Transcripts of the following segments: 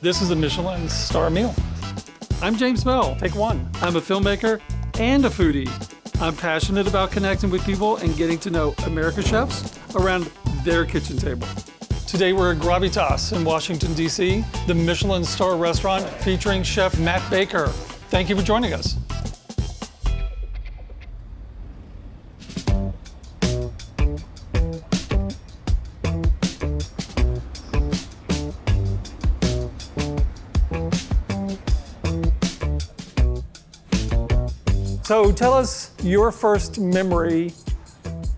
This is a Michelin-Star meal. I'm James Bell, take one. I'm a filmmaker and a foodie. I'm passionate about connecting with people and getting to know American chefs around their kitchen table. Today we're at Gravitas in Washington, D.C., the Michelin-Star restaurant featuring Chef Matt Baker. Thank you for joining us. So tell us your first memory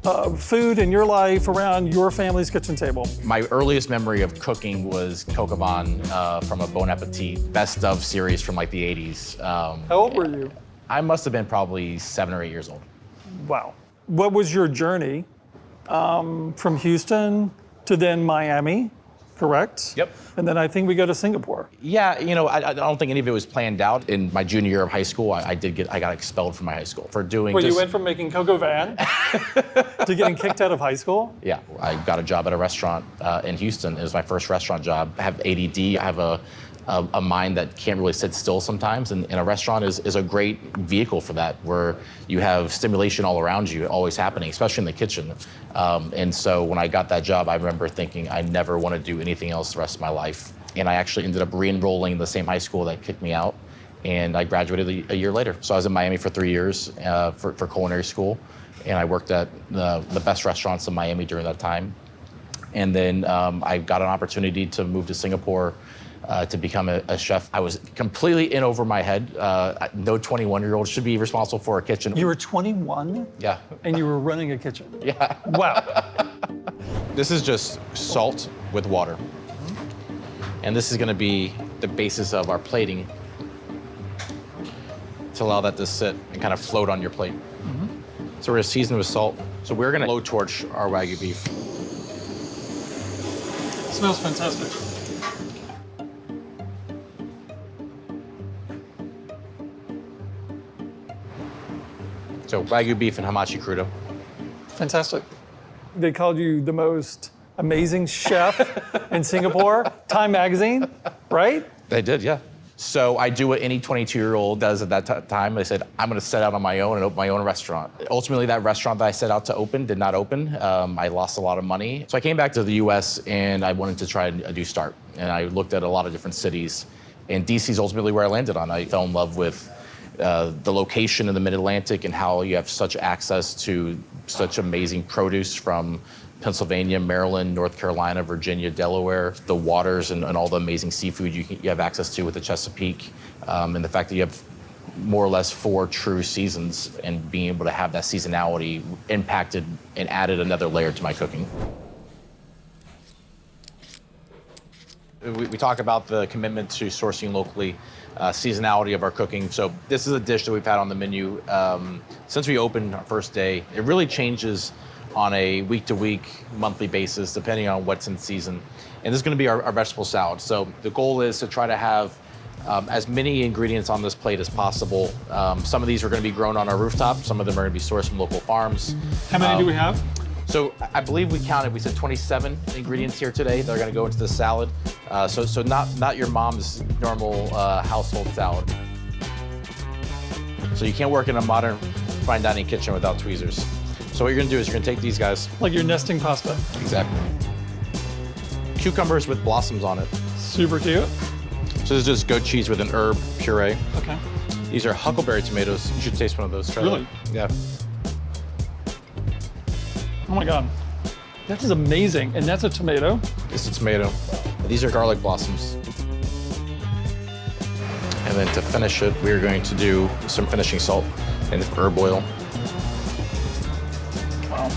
of food in your life around your family's kitchen table. My earliest memory of cooking was Coq au vin from a Bon Appetit best of series from like the 80s. How old were you? I must have been probably 7 or 8 years old. Wow. What was your journey from Houston to then Miami, correct? Yep. And then I think we go to Singapore. Yeah, you know, I don't think any of it was planned out. In my junior year of high school, I got expelled from my high school for doing Wait, you went from making coq au vin to getting kicked out of high school? Yeah, I got a job at a restaurant in Houston. It was my first restaurant job. I have ADD, I have a mind that can't really sit still sometimes, and a restaurant is a great vehicle for that, where you have stimulation all around you, always happening, especially in the kitchen. And so when I got that job, I remember thinking I never want to do anything else the rest of my life. And I actually ended up re-enrolling in the same high school that kicked me out, and I graduated a year later. So I was in Miami for 3 years for culinary school, and I worked at the best restaurants in Miami during that time. And then I got an opportunity to move to Singapore to become a chef. I was completely in over my head. No 21-year-old should be responsible for a kitchen. You were 21? Yeah. And you were running a kitchen? Yeah. Wow. This is just salt with water. And this is gonna be the basis of our plating to allow that to sit and kind of float on your plate. So we're gonna season with salt. So we're gonna low torch our Wagyu beef. It smells fantastic. So Wagyu beef and Hamachi Crudo. Fantastic. They called you the most amazing chef in Singapore, Time Magazine, right? They did, yeah. So I do what any 22-year-old does at that time. I said, I'm gonna set out on my own and open my own restaurant. Ultimately, that restaurant that I set out to open did not open. I lost a lot of money. So I came back to the US and I wanted to try a new start. And I looked at a lot of different cities. And DC is ultimately where I landed on. I fell in love with the location in the Mid-Atlantic and how you have such access to such amazing produce from Pennsylvania, Maryland, North Carolina, Virginia, Delaware, the waters and all the amazing seafood you have access to with the Chesapeake, and the fact that you have more or less 4 true seasons, and being able to have that seasonality impacted and added another layer to my cooking. We talk about the commitment to sourcing locally, seasonality of our cooking. So this is a dish that we've had on the menu since we opened our first day. It really changes on a week-to-week, monthly basis, depending on what's in season. And this is gonna be our vegetable salad. So the goal is to try to have as many ingredients on this plate as possible. Some of these are gonna be grown on our rooftop. Some of them are gonna be sourced from local farms. How many do we have? So I believe we counted, we said 27 ingredients here today that are gonna go into the salad. So not your mom's normal household salad. So you can't work in a modern fine dining kitchen without tweezers. So what you're gonna do is you're gonna take these guys. Like your nesting pasta. Exactly. Cucumbers with blossoms on it. Super cute. So this is just goat cheese with an herb puree. Okay. These are huckleberry tomatoes. You should taste one of those. Try Really? that. Yeah. Oh my God. That is amazing. And that's a tomato. This is a tomato. These are garlic blossoms. And then to finish it, we're going to do some finishing salt and herb oil. Wow.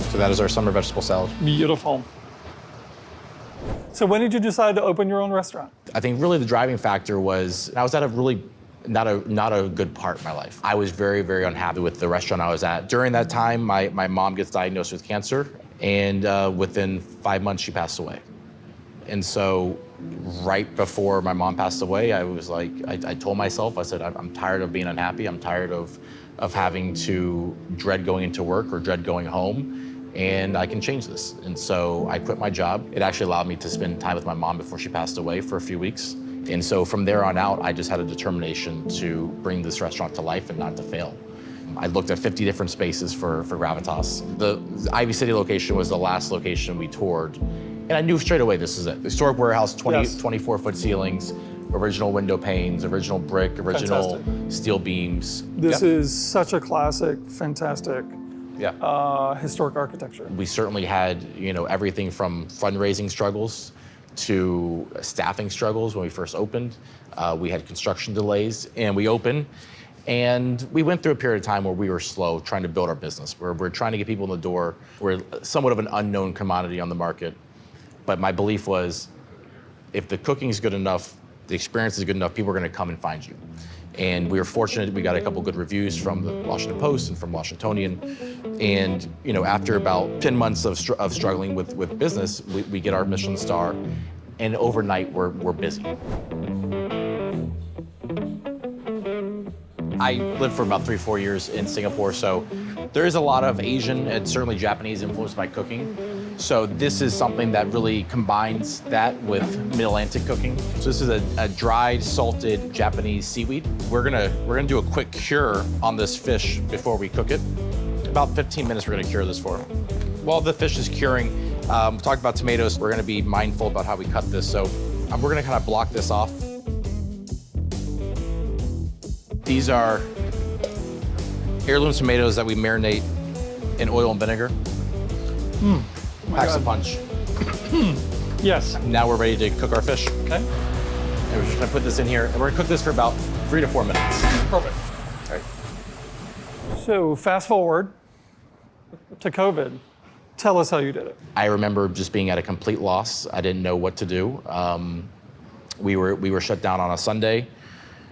So that is our summer vegetable salad. Beautiful. So when did you decide to open your own restaurant? I think really the driving factor was I was at a really not a good part of my life. I was very, very unhappy with the restaurant I was at. During that time, my mom gets diagnosed with cancer, and within 5 months, she passed away. And so right before my mom passed away, I was like, I told myself, I said, I'm tired of being unhappy. I'm tired of having to dread going into work or dread going home. and I can change this. And so I quit my job. It actually allowed me to spend time with my mom before she passed away for a few weeks. And so from there on out, I just had a determination to bring this restaurant to life and not to fail. I looked at 50 different spaces for Gravitas. The Ivy City location was the last location we toured. And I knew straight away this is it. Historic warehouse, 24-foot ceilings, original window panes, original brick, original steel beams. This is such a classic, fantastic historic architecture. We certainly had, everything from fundraising struggles to staffing struggles when we first opened. We had construction delays, and we opened. And we went through a period of time where we were slow trying to build our business. We're trying to get people in the door. We're somewhat of an unknown commodity on the market. But my belief was, if the cooking is good enough, the experience is good enough, people are going to come and find you. And we were fortunate, we got a couple good reviews from the Washington Post and from Washingtonian. And after about 10 months of struggling with business, we get our Michelin-Star, and overnight we're busy. I lived for about 3-4 years in Singapore, so there is a lot of Asian and certainly Japanese influence by cooking. So this is something that really combines that with Mid-Atlantic cooking. So this is a dried, salted Japanese seaweed. We're gonna do a quick cure on this fish before we cook it. About 15 minutes we're gonna cure this for. While the fish is curing, we talked about tomatoes. We're gonna be mindful about how we cut this. So we're gonna kind of block this off. These are heirloom tomatoes that we marinate in oil and vinegar. Packs a punch. Yes. Now we're ready to cook our fish. Okay. And we're just gonna put this in here, and we're gonna cook this for about 3 to 4 minutes. Perfect. All right. So fast forward to COVID. Tell us how you did it. I remember just being at a complete loss. I didn't know what to do. We were shut down on a Sunday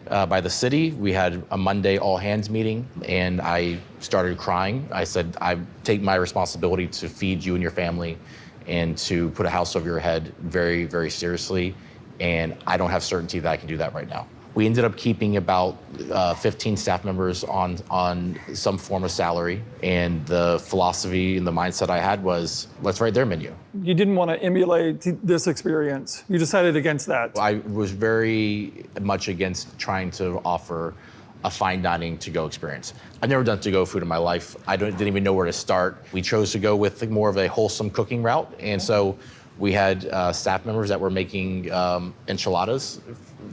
by the city. We had a Monday all hands meeting, and I started crying. I said, I take my responsibility to feed you and your family and to put a house over your head very, very seriously. And I don't have certainty that I can do that right now. We ended up keeping about 15 staff members on some form of salary. And the philosophy and the mindset I had was, let's write their menu. You didn't want to emulate this experience. You decided against that. I was very much against trying to offer a fine dining to-go experience. I've never done to-go food in my life. I didn't even know where to start. We chose to go with more of a wholesome cooking route. And so we had staff members that were making enchiladas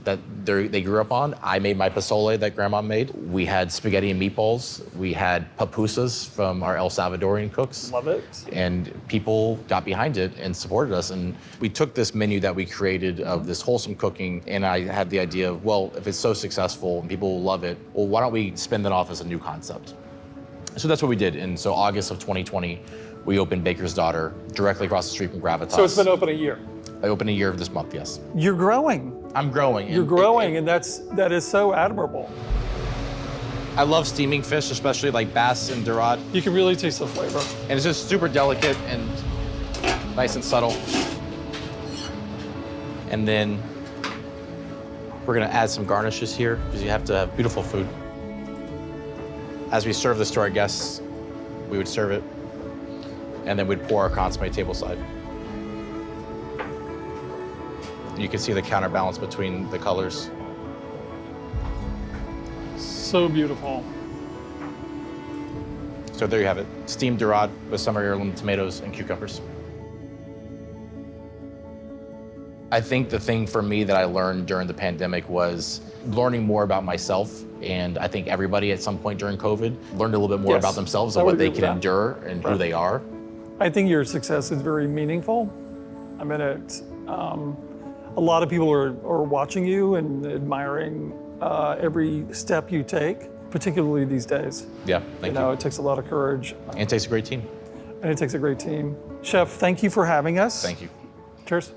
that they grew up on. I made my pozole that grandma made. We had spaghetti and meatballs. We had pupusas from our El Salvadorian cooks. Love it. And people got behind it and supported us. And we took this menu that we created of this wholesome cooking, and I had the idea of, well, if it's so successful and people will love it, well, why don't we spin that off as a new concept? So that's what we did. And so August of 2020, we opened Baker's Daughter directly across the street from Gravitas. So it's been open a year. I opened a year this month, yes. You're growing. I'm growing. You're growing, and that is so admirable. I love steaming fish, especially like bass and Dorade. You can really taste the flavor. And it's just super delicate and nice and subtle. And then we're gonna add some garnishes here because you have to have beautiful food. As we serve this to our guests, we would serve it, and then we'd pour our consommé tableside. You can see the counterbalance between the colors. So beautiful. So there you have it, steamed Dorade with summer heirloom tomatoes and cucumbers. I think the thing for me that I learned during the pandemic was learning more about myself. And I think everybody at some point during COVID learned a little bit more about themselves and what they can endure and who they are. I think your success is very meaningful. I mean, a lot of people are watching you and admiring every step you take, particularly these days. Yeah, thank you. It takes a lot of courage. And it takes a great team. And it takes a great team. Chef, thank you for having us. Thank you. Cheers.